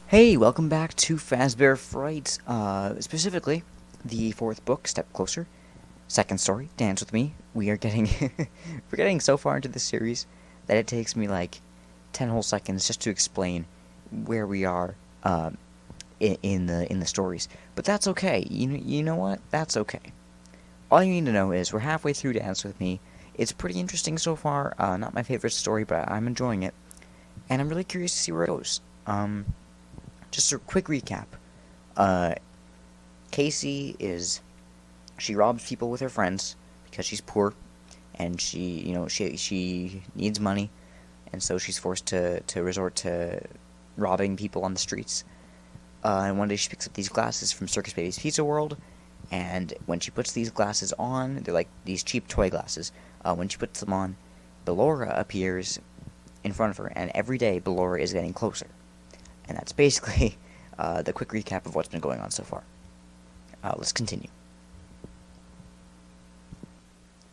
Hey, welcome back to Fazbear Fright. Specifically, the fourth book, Step Closer. Second story, Dance With Me. We are getting we're getting so far into this series that it takes me like 10 whole seconds just to explain where we are in the stories. But that's okay. You know what? That's okay. All you need to know is we're halfway through Dance With Me. It's pretty interesting so far. Not my favorite story, but I'm enjoying it, and I'm really curious to see where it goes. Just a quick recap. Uh, Casey she robs people with her friends because she's poor, and she needs money, and so she's forced to resort to robbing people on the streets. And one day she picks up these glasses from Circus Baby's Pizza World, and when she puts these glasses on, they're like these cheap toy glasses. When she puts them on, Bellora appears in front of her, and every day Bellora is getting closer. And that's basically the quick recap of what's been going on so far. Let's continue.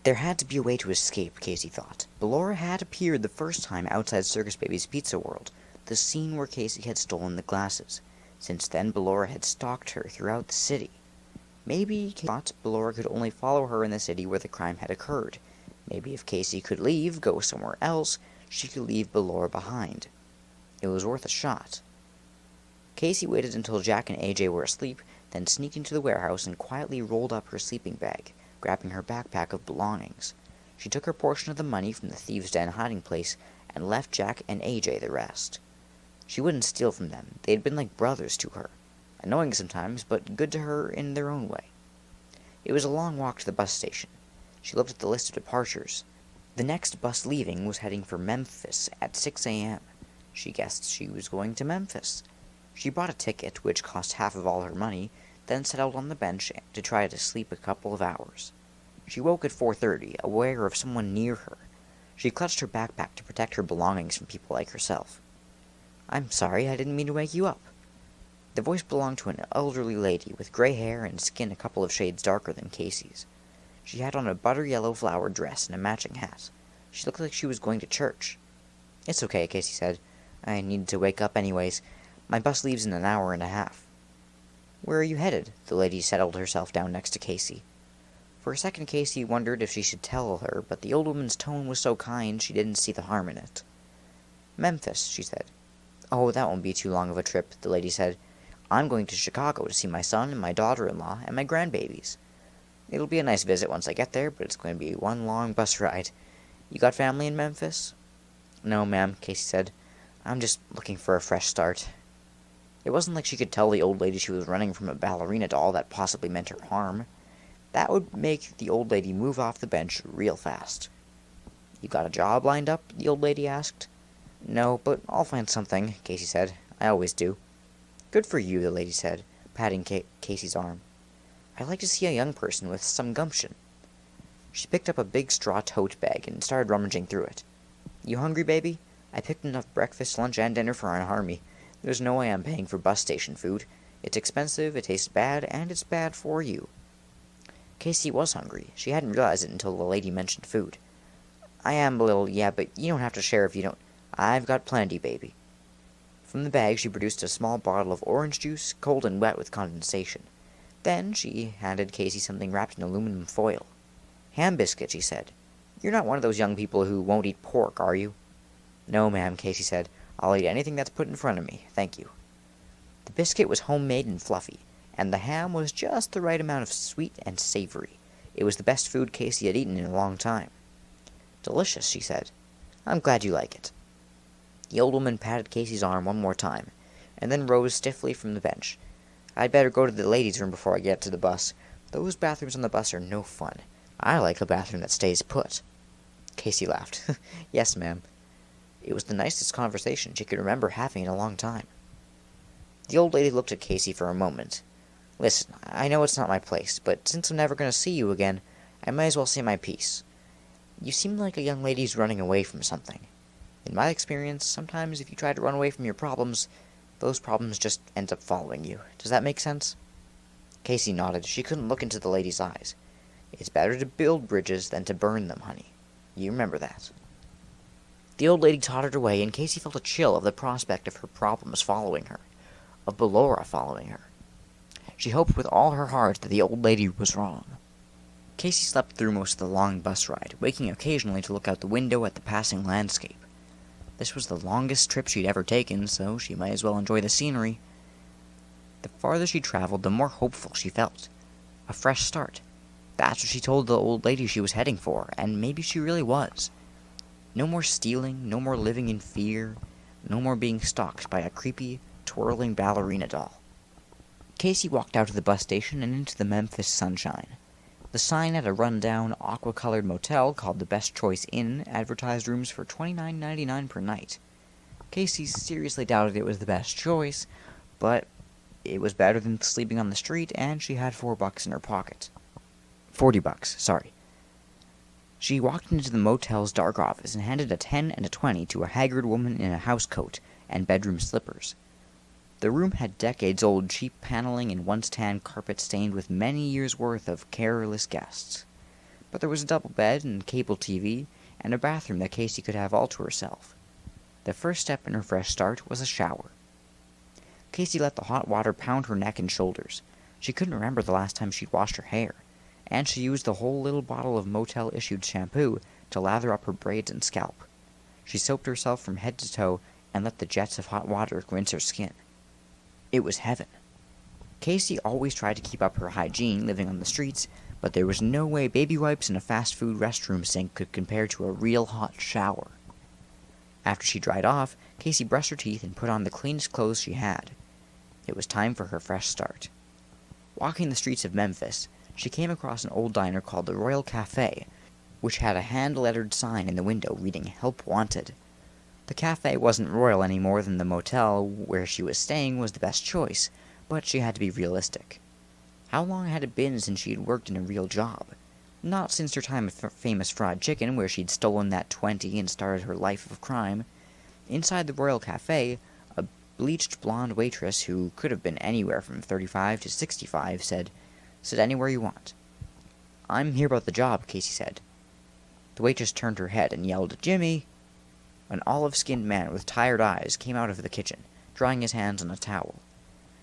There had to be a way to escape, Casey thought. Bellora had appeared the first time outside Circus Baby's Pizza World, the scene where Casey had stolen the glasses. Since then, Bellora had stalked her throughout the city. Maybe Casey thought Bellora could only follow her in the city where the crime had occurred. Maybe if Casey could leave, go somewhere else, she could leave Bellora behind. It was worth a shot. Casey waited until Jack and AJ were asleep, then sneaked into the warehouse and quietly rolled up her sleeping bag, grabbing her backpack of belongings. She took her portion of the money from the thieves' den hiding place and left Jack and AJ the rest. She wouldn't steal from them. They had been like brothers to her. Annoying sometimes, but good to her in their own way. It was a long walk to the bus station. She looked at the list of departures. The next bus leaving was heading for Memphis at 6 a.m. She guessed she was going to Memphis. She bought a ticket, which cost half of all her money, then settled on the bench to try to sleep a couple of hours. She woke at 4:30, aware of someone near her. She clutched her backpack to protect her belongings from people like herself. "I'm sorry, I didn't mean to wake you up." The voice belonged to an elderly lady with gray hair and skin a couple of shades darker than Casey's. She had on a butter-yellow flowered dress and a matching hat. She looked like she was going to church. "It's okay," Casey said. "I needed to wake up anyways. My bus leaves in an hour and a half." "Where are you headed?" The lady settled herself down next to Casey. For a second Casey wondered if she should tell her, but the old woman's tone was so kind she didn't see the harm in it. "Memphis," she said. "Oh, that won't be too long of a trip," the lady said. "I'm going to Chicago to see my son and my daughter-in-law and my grandbabies. It'll be a nice visit once I get there, but it's going to be one long bus ride. You got family in Memphis?" "No, ma'am," Casey said. "I'm just looking for a fresh start." It wasn't like she could tell the old lady she was running from a ballerina doll that possibly meant her harm. That would make the old lady move off the bench real fast. "You got a job lined up?" the old lady asked. "No, but I'll find something," Casey said. "I always do." "Good for you," the lady said, patting Casey's arm. "I like to see a young person with some gumption." She picked up a big straw tote bag and started rummaging through it. "You hungry, baby? I picked enough breakfast, lunch, and dinner for an army. There's no way I'm paying for bus station food. It's expensive, it tastes bad, and it's bad for you." Casey was hungry. She hadn't realized it until the lady mentioned food. "I am a little, yeah, but you don't have to share if you don't." "I've got plenty, baby." From the bag she produced a small bottle of orange juice, cold and wet with condensation. Then she handed Casey something wrapped in aluminum foil. "Ham biscuit," she said. "You're not one of those young people who won't eat pork, are you?" "No, ma'am," Casey said. "I'll eat anything that's put in front of me, thank you." The biscuit was homemade and fluffy, and the ham was just the right amount of sweet and savory. It was the best food Casey had eaten in a long time. "Delicious," she said. "I'm glad you like it." The old woman patted Casey's arm one more time, and then rose stiffly from the bench. "I'd better go to the ladies' room before I get to the bus. Those bathrooms on the bus are no fun. I like a bathroom that stays put." Casey laughed. "Yes, ma'am." It was the nicest conversation she could remember having in a long time. The old lady looked at Casey for a moment. "Listen, I know it's not my place, but since I'm never going to see you again, I might as well say my piece. You seem like a young lady who's running away from something. In my experience, sometimes if you try to run away from your problems, those problems just end up following you. Does that make sense?" Casey nodded. She couldn't look into the lady's eyes. "It's better to build bridges than to burn them, honey. You remember that." The old lady tottered away, and Casey felt a chill of the prospect of her problems following her. of Ballora following her. She hoped with all her heart that the old lady was wrong. Casey slept through most of the long bus ride, waking occasionally to look out the window at the passing landscape. This was the longest trip she'd ever taken, so she might as well enjoy the scenery. The farther she traveled, the more hopeful she felt. A fresh start. That's what she told the old lady she was heading for, and maybe she really was. No more stealing, no more living in fear, no more being stalked by a creepy, twirling ballerina doll. Casey walked out of the bus station and into the Memphis sunshine. The sign at a run-down, aqua-colored motel called the Best Choice Inn advertised rooms for $29.99 per night. Casey seriously doubted it was the best choice, but it was better than sleeping on the street, and she had $4 in her pocket. $40, sorry. She walked into the motel's dark office and handed a 10 and a 20 to a haggard woman in a housecoat and bedroom slippers. The room had decades-old cheap paneling and once-tan carpet stained with many years' worth of careless guests. But there was a double bed and cable TV, and a bathroom that Casey could have all to herself. The first step in her fresh start was a shower. Casey let the hot water pound her neck and shoulders. She couldn't remember the last time she'd washed her hair, and she used the whole little bottle of motel-issued shampoo to lather up her braids and scalp. She soaped herself from head to toe and let the jets of hot water rinse her skin. It was heaven. Casey always tried to keep up her hygiene living on the streets, but there was no way baby wipes in a fast food restroom sink could compare to a real hot shower. After she dried off, Casey brushed her teeth and put on the cleanest clothes she had. It was time for her fresh start. Walking the streets of Memphis, she came across an old diner called the Royal Cafe, which had a hand-lettered sign in the window reading "Help Wanted." The cafe wasn't royal any more than the motel where she was staying was the best choice, but she had to be realistic. How long had it been since she had worked in a real job? Not since her time at Famous Fried Chicken, where she'd stolen that 20 and started her life of crime. Inside the Royal Cafe, a bleached blonde waitress who could have been anywhere from 35 to 65 said, "Sit anywhere you want." "I'm here about the job," Casey said. The waitress turned her head and yelled, "Jimmy!" An olive-skinned man with tired eyes came out of the kitchen, drying his hands on a towel.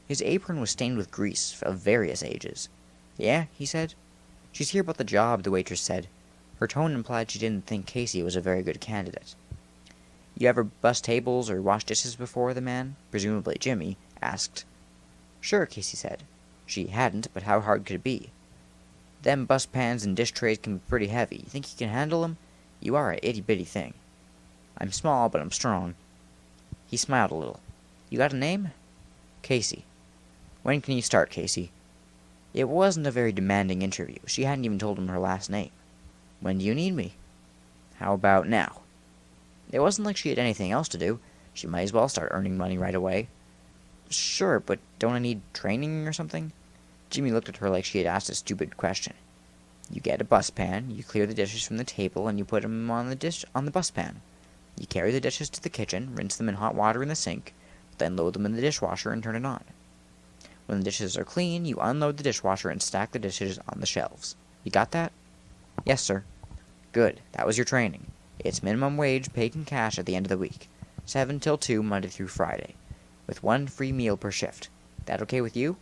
His apron was stained with grease of various ages. "Yeah?" he said. "She's here about the job," the waitress said. Her tone implied she didn't think Casey was a very good candidate. "You ever bust tables or wash dishes before?" the man, presumably Jimmy, asked. "Sure," Casey said. She hadn't, but how hard could it be? "Them bust pans and dish trays can be pretty heavy. You think you can handle 'em? You are a itty-bitty thing." "I'm small, but I'm strong." He smiled a little. "You got a name?" "Casey." "When can you start, Casey?" It wasn't a very demanding interview. She hadn't even told him her last name. "When do you need me?" "How about now?" It wasn't like she had anything else to do. She might as well start earning money right away. "Sure, but don't I need training or something?" Jimmy looked at her like she had asked a stupid question. "You get a bus pan, you clear the dishes from the table, and you put them on the bus pan. You carry the dishes to the kitchen, rinse them in hot water in the sink, then load them in the dishwasher and turn it on. When the dishes are clean, you unload the dishwasher and stack the dishes on the shelves. You got that?" "Yes, sir." "Good. That was your training. It's minimum wage paid in cash at the end of the week. 7 till 2, Monday through Friday, with 1 free meal per shift. That okay with you?"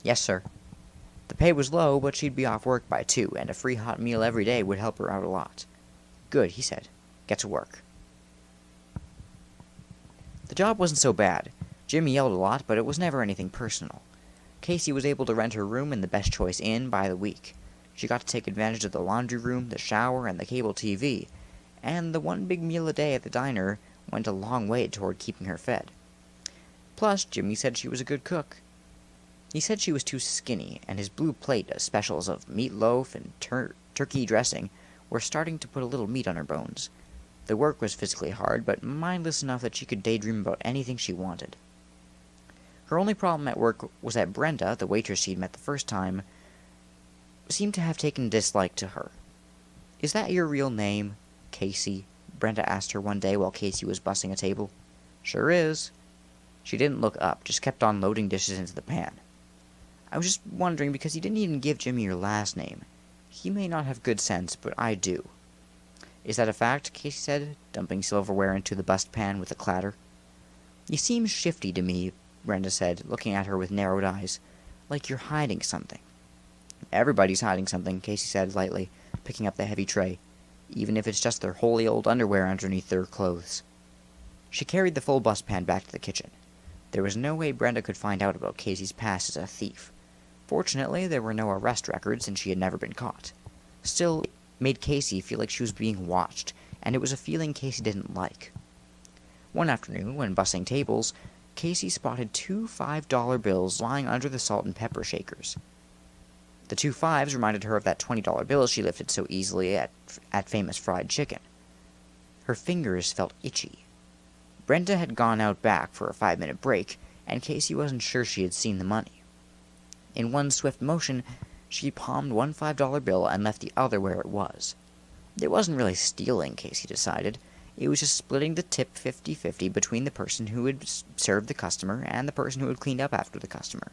"Yes, sir." The pay was low, but she'd be off work by 2, and a free hot meal every day would help her out a lot. "Good," he said. "Get to work." The job wasn't so bad. Jimmy yelled a lot, but it was never anything personal. Casey was able to rent her room in the Best Choice Inn by the week. She got to take advantage of the laundry room, the shower, and the cable TV, and the 1 big meal a day at the diner went a long way toward keeping her fed. Plus, Jimmy said she was a good cook. He said she was too skinny, and his blue plate specials of meatloaf and turkey dressing were starting to put a little meat on her bones. The work was physically hard, but mindless enough that she could daydream about anything she wanted. Her only problem at work was that Brenda, the waitress she'd met the first time, seemed to have taken dislike to her. "Is that your real name, Casey?" Brenda asked her one day while Casey was bussing a table. "Sure is." She didn't look up, just kept on loading dishes into the pan. "I was just wondering because you didn't even give Jimmy your last name. He may not have good sense, but I do." "Is that a fact?" Casey said, dumping silverware into the bust pan with a clatter. "You seem shifty to me, Brenda said, looking at her with narrowed eyes. "Like you're hiding something." "Everybody's hiding something," Casey said lightly, picking up the heavy tray, "even if it's just their holy old underwear underneath their clothes." She carried the full bus-pan back to the kitchen. There was no way Brenda could find out about Casey's past as a thief. Fortunately, there were no arrest records, and she had never been caught. Still, it made Casey feel like she was being watched, and it was a feeling Casey didn't like. One afternoon, when bussing tables, Casey spotted 2 $5 bills lying under the salt and pepper shakers. The 2 5s reminded her of that $20 bill she lifted so easily at Famous Fried Chicken. Her fingers felt itchy. Brenda had gone out back for a 5-minute break, and Casey wasn't sure she had seen the money. In one swift motion, she palmed one $5 bill and left the other where it was. It wasn't really stealing, Casey decided. It was just splitting the tip 50-50 between the person who had served the customer and the person who had cleaned up after the customer.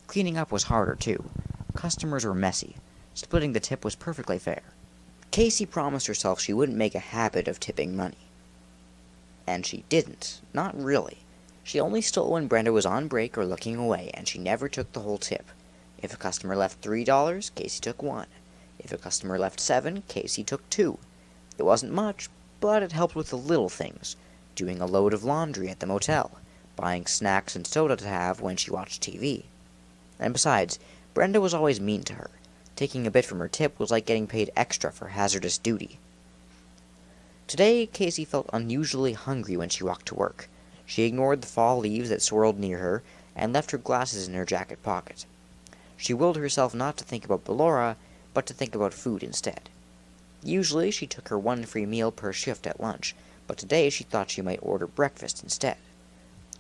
Cleaning up was harder, too. Customers were messy. Splitting the tip was perfectly fair. Casey promised herself she wouldn't make a habit of tipping money. And she didn't. Not really. She only stole when Brenda was on break or looking away, and she never took the whole tip. If a customer left $3, Casey took 1. If a customer left 7, Casey took 2. It wasn't much, but it helped with the little things. Doing a load of laundry at the motel. Buying snacks and soda to have when she watched TV. And besides, Brenda was always mean to her. Taking a bit from her tip was like getting paid extra for hazardous duty. Today, Casey felt unusually hungry when she walked to work. She ignored the fall leaves that swirled near her, and left her glasses in her jacket pocket. She willed herself not to think about Ballora, but to think about food instead. Usually, she took her 1 free meal per shift at lunch, but today she thought she might order breakfast instead.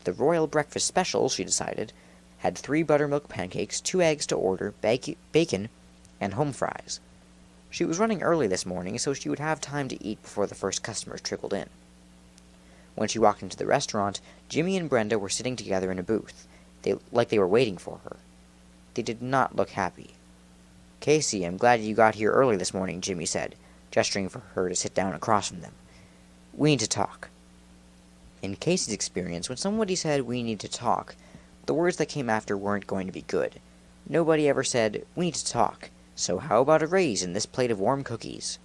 The Royal Breakfast Special, she decided, had 3 buttermilk pancakes, 2 eggs to order, bacon, and home fries. She was running early this morning, so she would have time to eat before the first customers trickled in. When she walked into the restaurant, Jimmy and Brenda were sitting together in a booth, like they were waiting for her. They did not look happy. "Casey, I'm glad you got here early this morning," Jimmy said, gesturing for her to sit down across from them. "We need to talk." In Casey's experience, when somebody said, "we need to talk," the words that came after weren't going to be good. Nobody ever said, "we need to talk, so how about a raise in this plate of warm cookies?"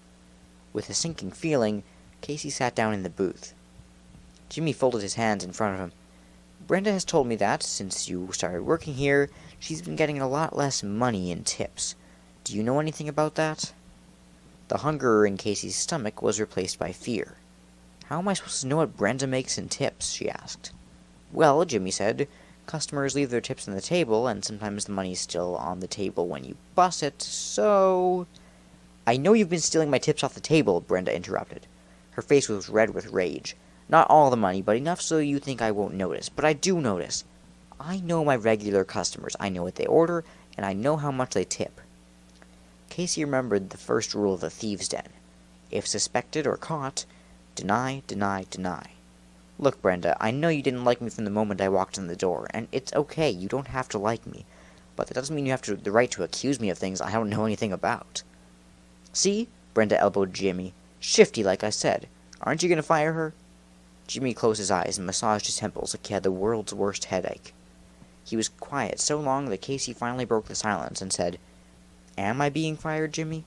With a sinking feeling, Casey sat down in the booth. Jimmy folded his hands in front of him. "Brenda has told me that, since you started working here, she's been getting a lot less money in tips. Do you know anything about that?" The hunger in Casey's stomach was replaced by fear. "How am I supposed to know what Brenda makes in tips?" she asked. "Well," Jimmy said, "customers leave their tips on the table, and sometimes the money's still on the table when you bus it, so—" "I know you've been stealing my tips off the table," Brenda interrupted. Her face was red with rage. "Not all the money, but enough so you think I won't notice. But I do notice. I know my regular customers. I know what they order, and I know how much they tip." Casey remembered the first rule of the thieves' den. If suspected or caught, deny, deny, deny. "Look, Brenda, I know you didn't like me from the moment I walked in the door, and it's okay, you don't have to like me. But that doesn't mean you have the right to accuse me of things I don't know anything about." "See?" Brenda elbowed Jimmy. "Shifty, like I said. Aren't you going to fire her?" Jimmy closed his eyes and massaged his temples like he had the world's worst headache. He was quiet so long that Casey finally broke the silence and said, "Am I being fired, Jimmy?"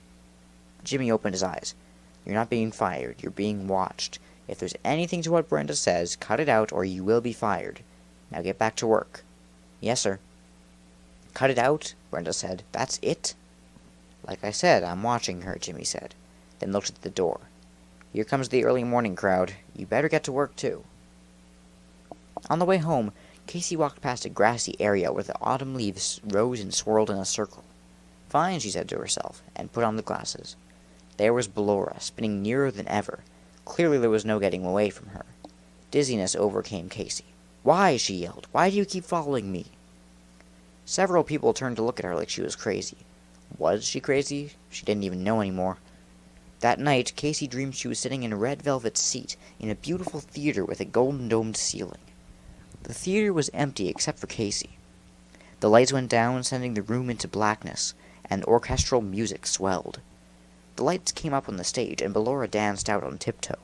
Jimmy opened his eyes. "You're not being fired. You're being watched. If there's anything to what Brenda says, cut it out or you will be fired. Now get back to work." "Yes, sir." "Cut it out," Brenda said. "That's it?" "Like I said, I'm watching her," Jimmy said, then looked at the door. "Here comes the early morning crowd. You better get to work, too." On the way home, Casey walked past a grassy area where the autumn leaves rose and swirled in a circle. "Fine," she said to herself, and put on the glasses. There was Ballora, spinning nearer than ever. Clearly there was no getting away from her. Dizziness overcame Casey. "Why?" she yelled. "Why do you keep following me?" Several people turned to look at her like she was crazy. Was she crazy? She didn't even know anymore. That night, Casey dreamed she was sitting in a red velvet seat in a beautiful theater with a golden-domed ceiling. The theater was empty except for Casey. The lights went down, sending the room into blackness, and orchestral music swelled. The lights came up on the stage, and Ballora danced out on tiptoe.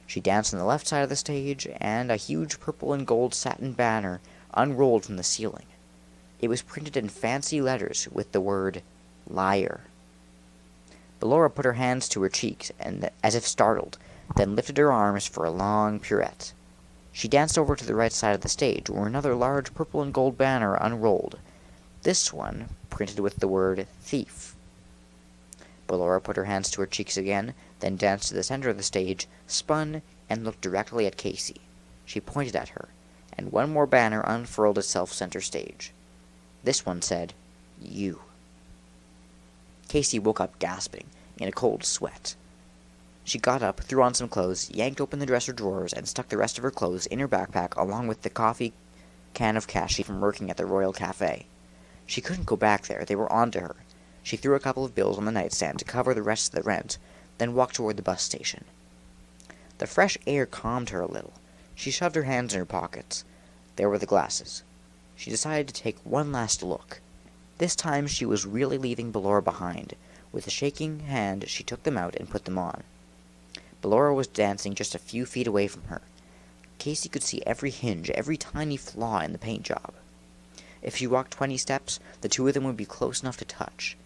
She danced on the left side of the stage, and a huge purple and gold satin banner unrolled from the ceiling. It was printed in fancy letters with the word liar. Ballora put her hands to her cheeks, and as if startled, then lifted her arms for a long pirouette. She danced over to the right side of the stage, where another large purple and gold banner unrolled, this one printed with the word thief. Ballora put her hands to her cheeks again, then danced to the center of the stage, spun, and looked directly at Casey. She pointed at her, and one more banner unfurled itself center stage. This one said, "You." Casey woke up gasping, in a cold sweat. She got up, threw on some clothes, yanked open the dresser drawers, and stuck the rest of her clothes in her backpack along with the coffee can of cash from working at the Royal Cafe. She couldn't go back there, they were on to her. She threw a couple of bills on the nightstand to cover the rest of the rent, then walked toward the bus station. The fresh air calmed her a little. She shoved her hands in her pockets. There were the glasses. She decided to take one last look. This time she was really leaving Ballora behind. With a shaking hand, she took them out and put them on. Ballora was dancing just a few feet away from her. Casey could see every hinge, every tiny flaw in the paint job. If she walked 20 steps, the two of them would be close enough to touch.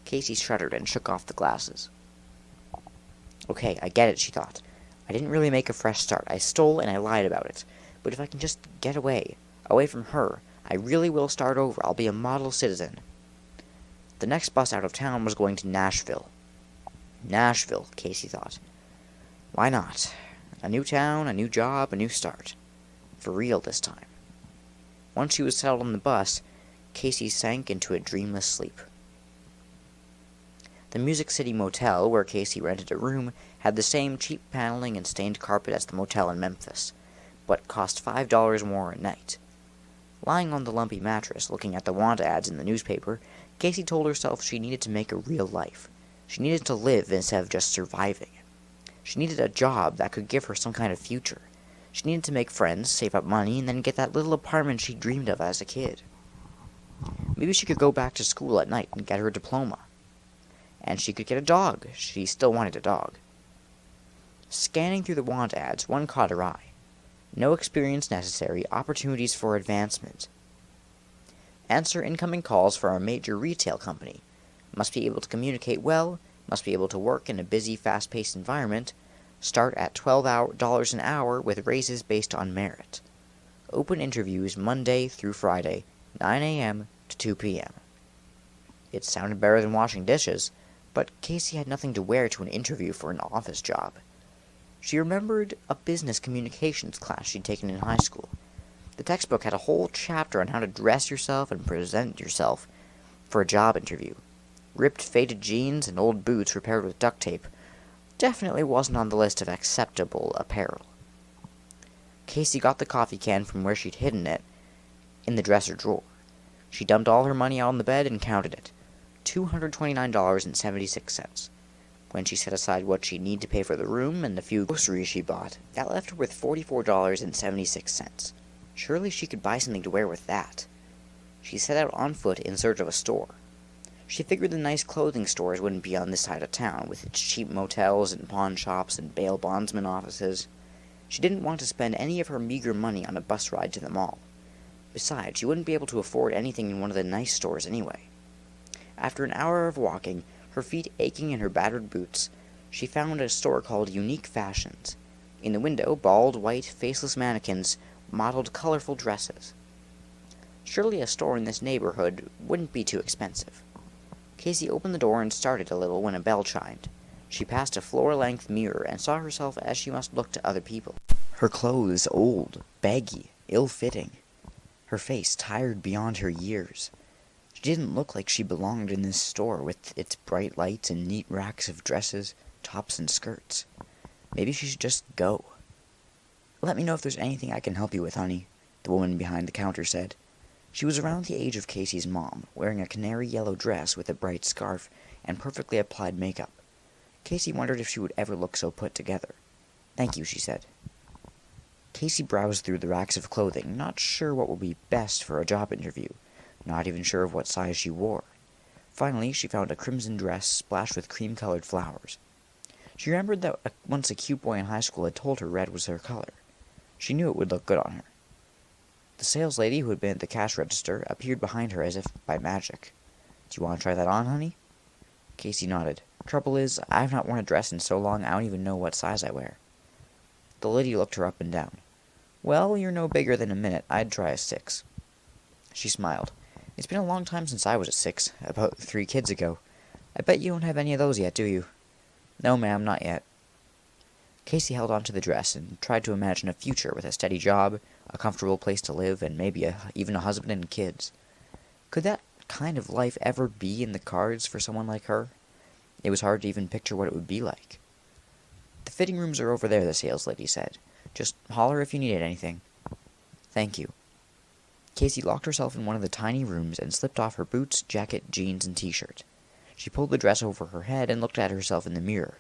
Casey shuddered and shook off the glasses. Okay, I get it, she thought. I didn't really make a fresh start. I stole and I lied about it. But if I can just get away from her, I really will start over. I'll be a model citizen. The next bus out of town was going to Nashville. Nashville, Casey thought. Why not? A new town, a new job, a new start. For real this time. Once she was settled on the bus, Casey sank into a dreamless sleep. The Music City Motel, where Casey rented a room, had the same cheap paneling and stained carpet as the motel in Memphis, but cost $5 more a night. Lying on the lumpy mattress, looking at the want ads in the newspaper, Casey told herself she needed to make a real life. She needed to live instead of just surviving. She needed a job that could give her some kind of future. She needed to make friends, save up money, and then get that little apartment she dreamed of as a kid. Maybe she could go back to school at night and get her diploma. And she could get a dog. She still wanted a dog. Scanning through the want ads, one caught her eye. No experience necessary, opportunities for advancement. Answer incoming calls for a major retail company. Must be able to communicate well, must be able to work in a busy, fast-paced environment. Start at $12 an hour with raises based on merit. Open interviews Monday through Friday, 9 a.m. to 2 p.m. It sounded better than washing dishes, but Casey had nothing to wear to an interview for an office job. She remembered a business communications class she'd taken in high school. The textbook had a whole chapter on how to dress yourself and present yourself for a job interview. Ripped faded jeans and old boots repaired with duct tape definitely wasn't on the list of acceptable apparel. Casey got the coffee can from where she'd hidden it in the dresser drawer. She dumped all her money on the bed and counted it. $229.76. When she set aside what she'd need to pay for the room and the few groceries she bought, that left her with $44.76. Surely she could buy something to wear with that. She set out on foot in search of a store. She figured the nice clothing stores wouldn't be on this side of town, with its cheap motels and pawn shops and bail bondsman offices. She didn't want to spend any of her meager money on a bus ride to the mall. Besides, she wouldn't be able to afford anything in one of the nice stores anyway. After an hour of walking, her feet aching in her battered boots, she found a store called Unique Fashions. In the window, bald, white, faceless mannequins modeled colorful dresses. Surely a store in this neighborhood wouldn't be too expensive. Casey opened the door and started a little when a bell chimed. She passed a floor-length mirror and saw herself as she must look to other people. Her clothes old, baggy, ill-fitting. Her face tired beyond her years. She didn't look like she belonged in this store with its bright lights and neat racks of dresses, tops, and skirts. Maybe she should just go. "Let me know if there's anything I can help you with, honey," the woman behind the counter said. She was around the age of Casey's mom, wearing a canary yellow dress with a bright scarf and perfectly applied makeup. Casey wondered if she would ever look so put together. "Thank you," she said. Casey browsed through the racks of clothing, not sure what would be best for a job interview, not even sure of what size she wore. Finally, she found a crimson dress splashed with cream-colored flowers. She remembered that once a cute boy in high school had told her red was her color. She knew it would look good on her. The sales lady, who had been at the cash register, appeared behind her as if by magic. "Do you want to try that on, honey?" Casey nodded. "Trouble is, I've not worn a dress in so long I don't even know what size I wear." The lady looked her up and down. "Well, you're no bigger than a minute. I'd try a 6. She smiled. "It's been a long time since I was a 6, about 3 kids ago. I bet you don't have any of those yet, do you?" "No, ma'am, not yet." Casey held on to the dress and tried to imagine a future with a steady job, a comfortable place to live, and maybe even a husband and kids. Could that kind of life ever be in the cards for someone like her? It was hard to even picture what it would be like. "The fitting rooms are over there," the sales lady said. "Just holler if you needed anything." "Thank you." Casey locked herself in one of the tiny rooms and slipped off her boots, jacket, jeans, and t-shirt. She pulled the dress over her head and looked at herself in the mirror.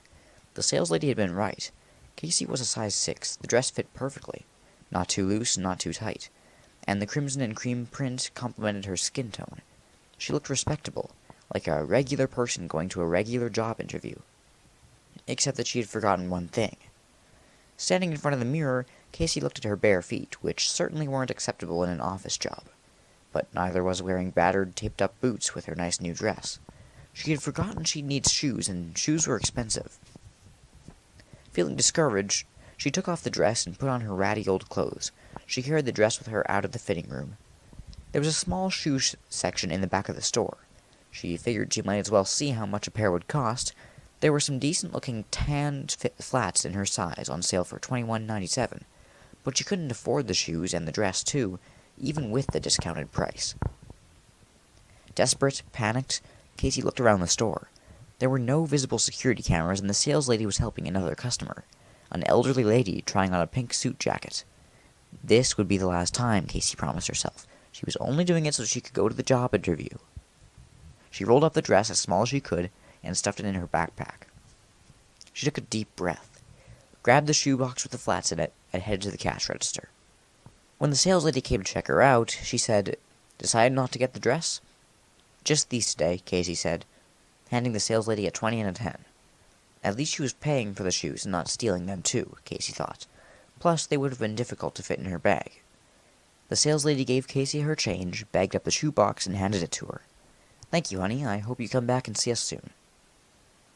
The sales lady had been right. Casey was a size 6. The dress fit perfectly. Not too loose, not too tight. And the crimson and cream print complemented her skin tone. She looked respectable, like a regular person going to a regular job interview. Except that she had forgotten one thing. Standing in front of the mirror, Casey looked at her bare feet, which certainly weren't acceptable in an office job. But neither was wearing battered, taped-up boots with her nice new dress. She had forgotten she'd need shoes, and shoes were expensive. Feeling discouraged, she took off the dress and put on her ratty old clothes. She carried the dress with her out of the fitting room. There was a small shoe section in the back of the store. She figured she might as well see how much a pair would cost. There were some decent-looking tanned flats in her size on sale for $21.97, but she couldn't afford the shoes and the dress too, even with the discounted price. Desperate, panicked, Casey looked around the store. There were no visible security cameras, and the sales lady was helping another customer, an elderly lady trying on a pink suit jacket. This would be the last time, Casey promised herself. She was only doing it so she could go to the job interview. She rolled up the dress as small as she could and stuffed it in her backpack. She took a deep breath, grabbed the shoebox with the flats in it, and headed to the cash register. When the sales lady came to check her out, she said, "Decided not to get the dress?" "Just these today," Casey said, handing the sales lady a 20 and a 10. At least she was paying for the shoes and not stealing them too, Casey thought. Plus, they would have been difficult to fit in her bag. The sales lady gave Casey her change, bagged up the shoebox, and handed it to her. "Thank you, honey. I hope you come back and see us soon."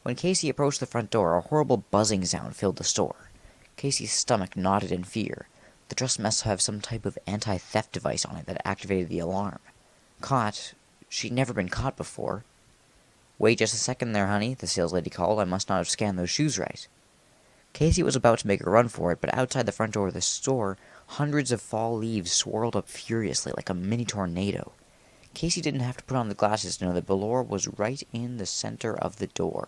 When Casey approached the front door, a horrible buzzing sound filled the store. Casey's stomach knotted in fear. The dress must have some type of anti-theft device on it that activated the alarm. Caught? She'd never been caught before. "Wait just a second there, honey," the sales lady called. "I must not have scanned those shoes right." Casey was about to make a run for it, but outside the front door of the store, hundreds of fall leaves swirled up furiously like a mini tornado. Casey didn't have to put on the glasses to know that Ballora was right in the center of the door.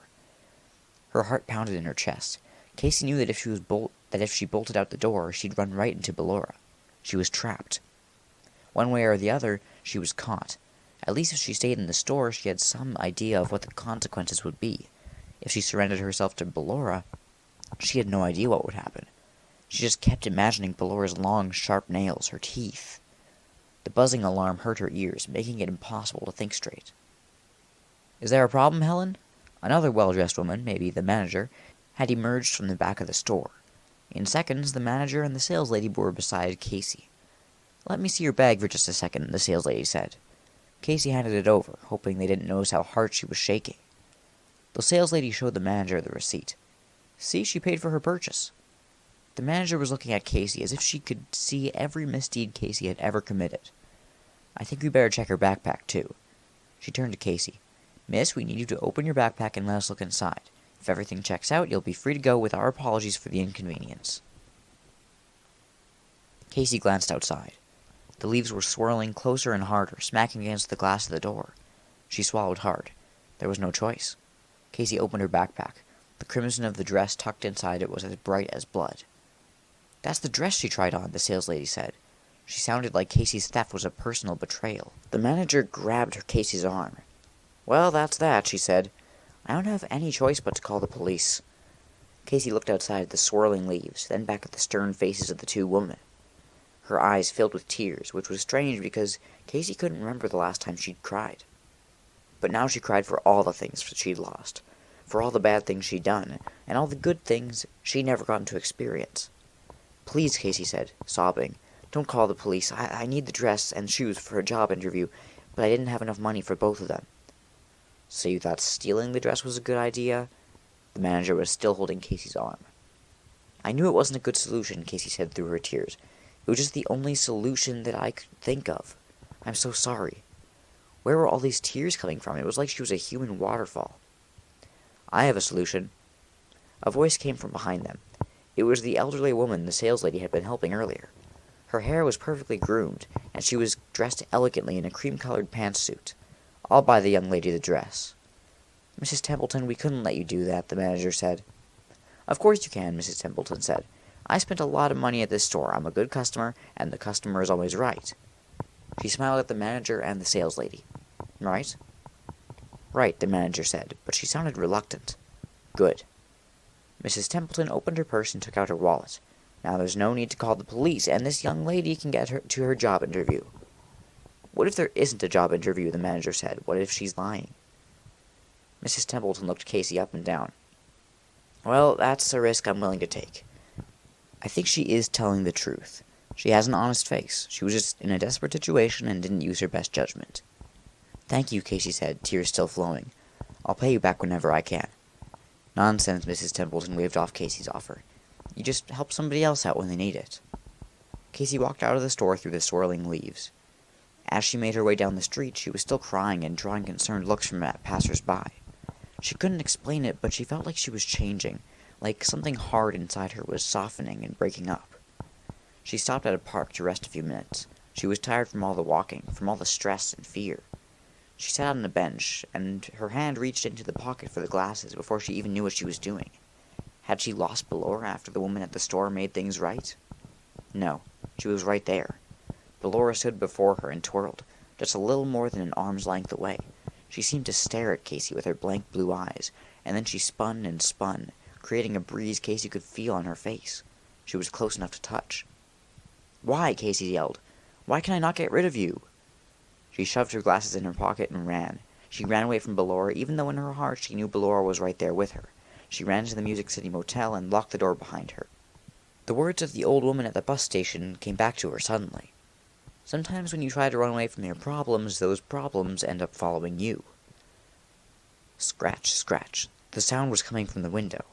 Her heart pounded in her chest. Casey knew that if she bolted out the door, she'd run right into Ballora. She was trapped. One way or the other, she was caught. At least if she stayed in the store, she had some idea of what the consequences would be. If she surrendered herself to Ballora, she had no idea what would happen. She just kept imagining Ballora's long, sharp nails, her teeth. The buzzing alarm hurt her ears, making it impossible to think straight. "Is there a problem, Helen?" Another well-dressed woman, maybe the manager, had emerged from the back of the store. In seconds, the manager and the sales lady were beside Casey. "Let me see your bag for just a second," the sales lady said. Casey handed it over, hoping they didn't notice how hard she was shaking. The sales lady showed the manager the receipt. See, she paid for her purchase. The manager was looking at Casey as if she could see every misdeed Casey had ever committed. "I think we better check her backpack, too." She turned to Casey. "Miss, we need you to open your backpack and let us look inside. If everything checks out, you'll be free to go with our apologies for the inconvenience." Casey glanced outside. The leaves were swirling closer and harder, smacking against the glass of the door. She swallowed hard. There was no choice. Casey opened her backpack. The crimson of the dress tucked inside it was as bright as blood. "That's the dress she tried on," the sales lady said. She sounded like Casey's theft was a personal betrayal. The manager grabbed Casey's arm. "Well, that's that," she said. "I don't have any choice but to call the police." Casey looked outside at the swirling leaves, then back at the stern faces of the two women. Her eyes filled with tears, which was strange because Casey couldn't remember the last time she'd cried. But now she cried for all the things she'd lost, for all the bad things she'd done, and all the good things she'd never gotten to experience. "Please," Casey said, sobbing, Don't call the police. I need the dress and shoes for a job interview, but I didn't have enough money for both of them. So you thought stealing the dress was a good idea? The manager was still holding Casey's arm. I knew it wasn't a good solution, Casey said through her tears. It was just the only solution that I could think of. I'm so sorry. Where were all these tears coming from? It was like she was a human waterfall. I have a solution. A voice came from behind them. It was the elderly woman the saleslady had been helping earlier. Her hair was perfectly groomed, and she was dressed elegantly in a cream-colored pantsuit. I'll buy the young lady the dress. Mrs. Templeton, we couldn't let you do that, the manager said. Of course you can, Mrs. Templeton said. I spent a lot of money at this store. I'm a good customer, and the customer is always right. She smiled at the manager and the saleslady. Right? Right, the manager said, but she sounded reluctant. Good. Mrs. Templeton opened her purse and took out her wallet. Now there's no need to call the police, and this young lady can get her to her job interview. What if there isn't a job interview, the manager said. What if she's lying? Mrs. Templeton looked Casey up and down. Well, that's a risk I'm willing to take. I think she is telling the truth. She has an honest face. She was just in a desperate situation and didn't use her best judgment. Thank you, Casey said, tears still flowing. I'll pay you back whenever I can. Nonsense, Mrs. Templeton waved off Casey's offer. You just help somebody else out when they need it. Casey walked out of the store through the swirling leaves. As she made her way down the street, she was still crying and drawing concerned looks from passers-by. She couldn't explain it, but she felt like she was changing, like something hard inside her was softening and breaking up. She stopped at a park to rest a few minutes. She was tired from all the walking, from all the stress and fear. She sat on a bench, and her hand reached into the pocket for the glasses before she even knew what she was doing. Had she lost Ballora after the woman at the store made things right? No, she was right there. Ballora stood before her and twirled, just a little more than an arm's length away. She seemed to stare at Casey with her blank blue eyes, and then she spun and spun, creating a breeze Casey could feel on her face. She was close enough to touch. Why? Casey yelled. Why can I not get rid of you? She shoved her glasses in her pocket and ran. She ran away from Ballora, even though in her heart she knew Ballora was right there with her. She ran to the Music City Motel and locked the door behind her. The words of the old woman at the bus station came back to her suddenly. Sometimes when you try to run away from your problems, those problems end up following you. Scratch, scratch. The sound was coming from the window.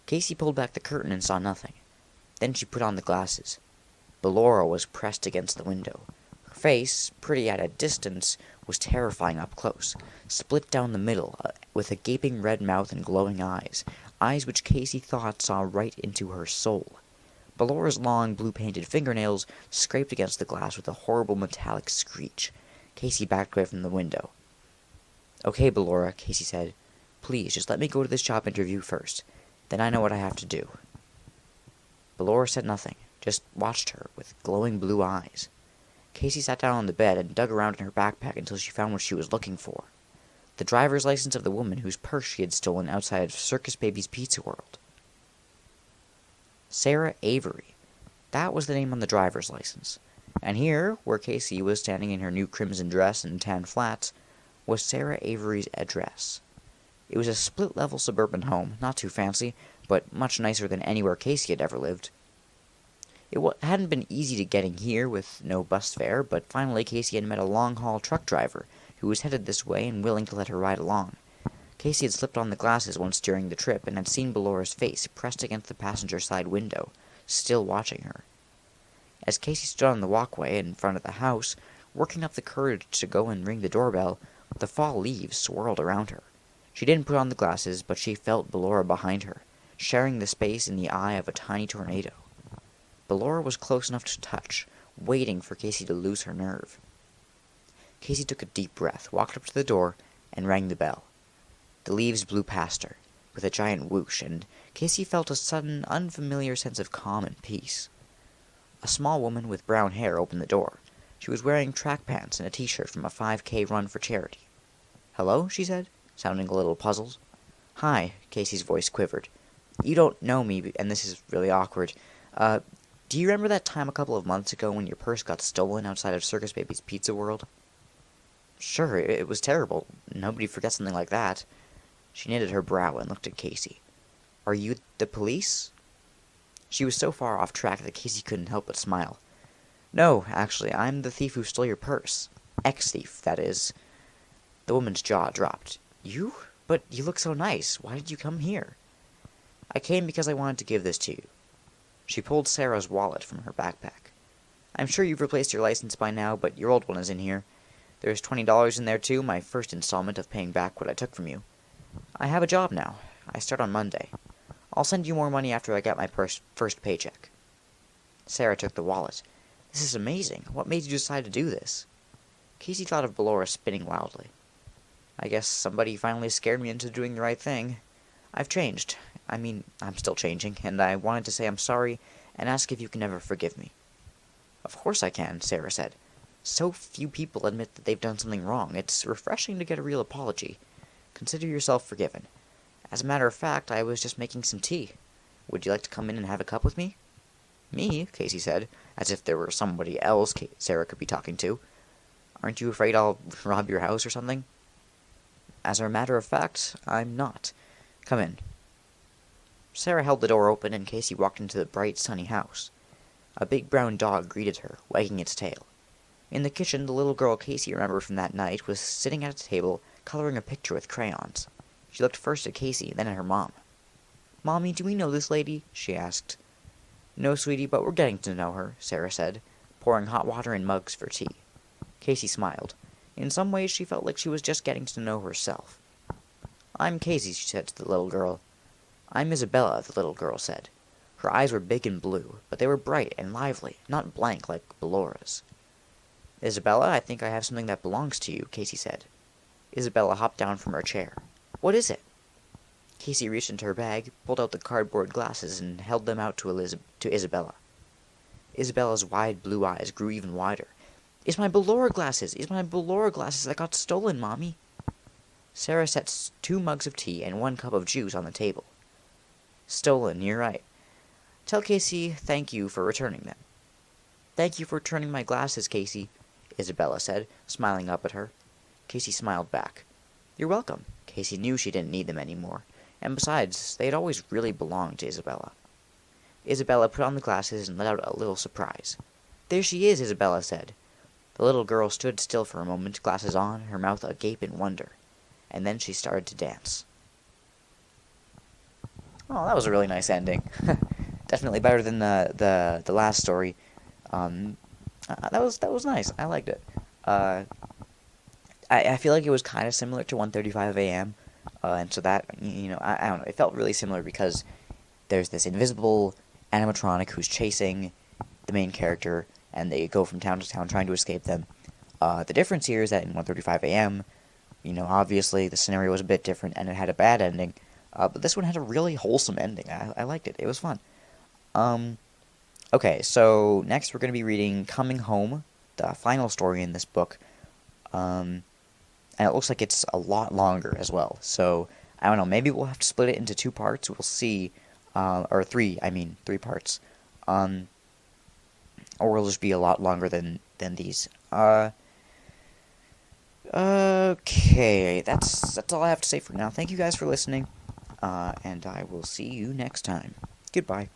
Casey pulled back the curtain and saw nothing. Then she put on the glasses. Ballora was pressed against the window. Her face, pretty at a distance, was terrifying up close, split down the middle, with a gaping red mouth and glowing eyes which Casey thought saw right into her soul. Ballora's long, blue-painted fingernails scraped against the glass with a horrible metallic screech. Casey backed away from the window. Okay, Ballora, Casey said. Please, just let me go to this job interview first. Then I know what I have to do. Ballora said nothing, just watched her with glowing blue eyes. Casey sat down on the bed and dug around in her backpack until she found what she was looking for. The driver's license of the woman whose purse she had stolen outside of Circus Baby's Pizza World. Sarah Avery. That was the name on the driver's license. And here, where Casey was standing in her new crimson dress and tan flats, was Sarah Avery's address. It was a split-level suburban home, not too fancy, but much nicer than anywhere Casey had ever lived. It hadn't been easy to get in here with no bus fare, but finally Casey had met a long-haul truck driver who was headed this way and willing to let her ride along. Casey had slipped on the glasses once during the trip and had seen Ballora's face pressed against the passenger side window, still watching her. As Casey stood on the walkway in front of the house, working up the courage to go and ring the doorbell, the fall leaves swirled around her. She didn't put on the glasses, but she felt Ballora behind her, sharing the space in the eye of a tiny tornado. Ballora was close enough to touch, waiting for Casey to lose her nerve. Casey took a deep breath, walked up to the door, and rang the bell. The leaves blew past her, with a giant whoosh, and Casey felt a sudden, unfamiliar sense of calm and peace. A small woman with brown hair opened the door. She was wearing track pants and a t-shirt from a 5K run for charity. Hello, she said, sounding a little puzzled. Hi, Casey's voice quivered. You don't know me, and this is really awkward. Do you remember that time a couple of months ago when your purse got stolen outside of Circus Baby's Pizza World? Sure, it was terrible. Nobody forgets something like that. She knitted her brow and looked at Casey. Are you the police? She was so far off track that Casey couldn't help but smile. No, actually, I'm the thief who stole your purse. Ex-thief, that is. The woman's jaw dropped. You? But you look so nice. Why did you come here? I came because I wanted to give this to you. She pulled Sarah's wallet from her backpack. I'm sure you've replaced your license by now, but your old one is in here. There's $20 in there too, my first installment of paying back what I took from you. I have a job now. I start on Monday. I'll send you more money after I get my first paycheck. Sarah took the wallet. This is amazing. What made you decide to do this? Casey thought of Ballora spinning wildly. I guess somebody finally scared me into doing the right thing. I've changed. I mean, I'm still changing, and I wanted to say I'm sorry and ask if you can ever forgive me. Of course I can, Sarah said. So few people admit that they've done something wrong. It's refreshing to get a real apology. Consider yourself forgiven. As a matter of fact, I was just making some tea. Would you like to come in and have a cup with me? Me? Casey said, as if there were somebody else Sarah could be talking to. Aren't you afraid I'll rob your house or something? As a matter of fact, I'm not. Come in. Sarah held the door open, and Casey walked into the bright, sunny house. A big brown dog greeted her, wagging its tail. In the kitchen, the little girl Casey remembered from that night was sitting at a table, coloring a picture with crayons. She looked first at Casey, then at her mom. Mommy, do we know this lady? She asked. No, sweetie, but we're getting to know her, Sarah said, pouring hot water in mugs for tea. Casey smiled. In some ways, she felt like she was just getting to know herself. I'm Casey, she said to the little girl. I'm Isabella, the little girl said. Her eyes were big and blue, but they were bright and lively, not blank like Ballora's. Isabella, I think I have something that belongs to you, Casey said. Isabella hopped down from her chair. What is it? Casey reached into her bag, pulled out the cardboard glasses, and held them out to Isabella. Isabella's wide blue eyes grew even wider. It's my Ballora glasses! It's my Ballora glasses that got stolen, Mommy! Sarah set 2 mugs of tea and 1 cup of juice on the table. Stolen, you're right. Tell Casey thank you for returning them. Thank you for returning my glasses, Casey, Isabella said, smiling up at her. Casey smiled back. You're welcome. Casey knew she didn't need them anymore, and besides, they had always really belonged to Isabella. Isabella put on the glasses and let out a little surprise. There she is, Isabella said. The little girl stood still for a moment, glasses on, her mouth agape in wonder, and then she started to dance. Oh, that was a really nice ending. Definitely better than the last story. That was nice. I liked it. I feel like it was kind of similar to 1:35 a.m. And so that, I don't know. It felt really similar because there's this invisible animatronic who's chasing the main character, and they go from town to town trying to escape them. The difference here is that in 1:35 a.m., obviously the scenario was a bit different and it had a bad ending. But this one had a really wholesome ending. I liked it. It was fun. Okay, so next we're going to be reading Coming Home, the final story in this book. And it looks like it's a lot longer as well. So, I don't know, maybe we'll have to split it into 2 parts. We'll see. Or 3 parts. Or it'll just be a lot longer than these. Okay, that's all I have to say for now. Thank you guys for listening. And I will see you next time. Goodbye.